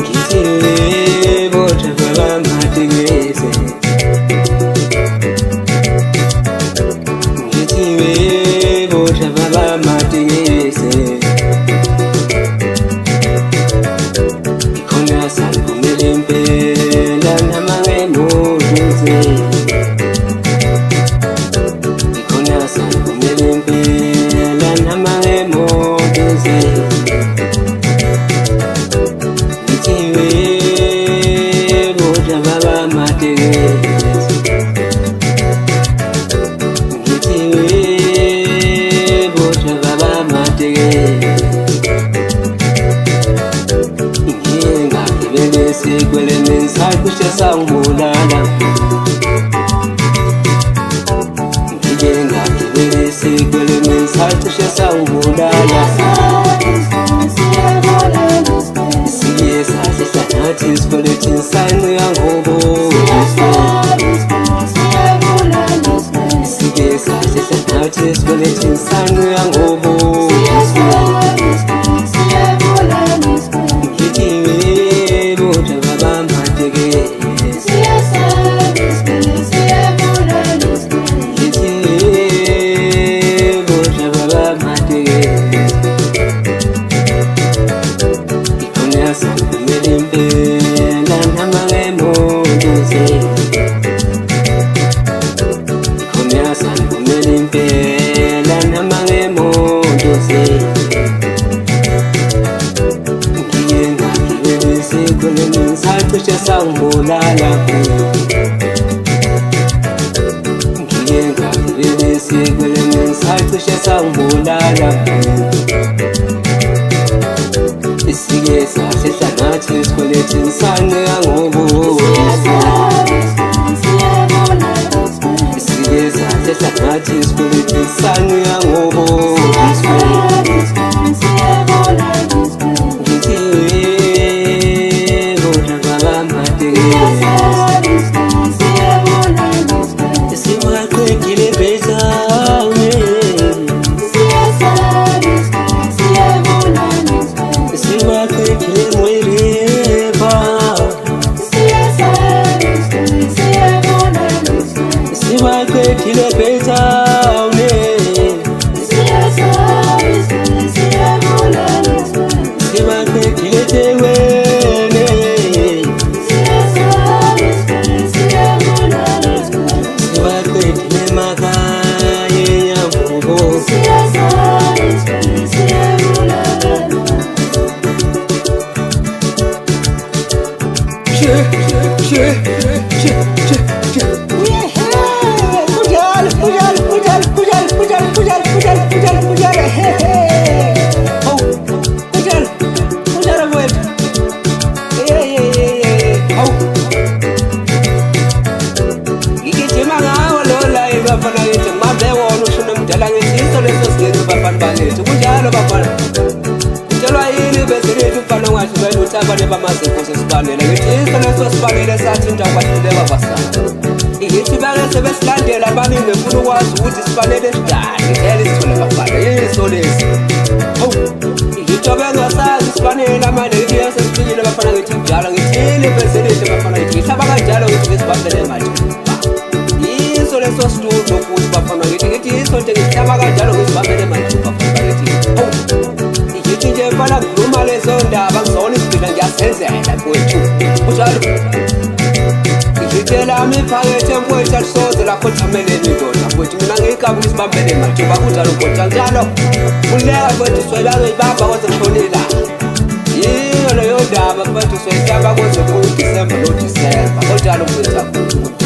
ngithi bodwa babamatekese ngithi bodwa babamatekese ikhona sanivumele impela namangemuduze ikhona sanivumele impela namangemuduze kushe sangibulala ngigengagibele sikweleme kushe sangibulala siye sahlela nathi isikwelethi sanqe yangobo siye sahlela nathi isikwelethi sanqe yangobo kushe sangibulala ngiyengagibele sikweleme kushe sangibulala isike sahlela nathi isikwelethi sanqe yangobo isike sahlela nathi isikwelethi sanqe yangobo abanye bamaziko sesibanela ngithi leso sibanele sathinta kwahluleka basana ngithi bake sebesilandela abanye ngifuna ukwazi ukuthi sibanele sidali ngeke sithole bafana yiso lesi ngithi bengasazi sibanele manje ngithi sesifikile bafana ngithi njalo ngithini bese lihle bafana ngithi ngihlaba kanjalo ngithi ngisibambele manje yiso leso situlo ukuthi bafana ngithi yiso nje ngihlaba kanjalo ngisibambele manje bafana ngithi nje bala nguma lezo ndaba ngizona isidina ngiyasenzela kwethu kunjalo ngitshela miphakethe mkwethu alisoze lapho thameleni indoda kwethu mina ngikabi ukusibambele mathuba kunjalo kodwa njalo kuleka kwethu swelazo ibamba kwaze kushonela yiyo leyo ndaba kwethu soyihlaba kwaze ku December no December kunjalo kwethu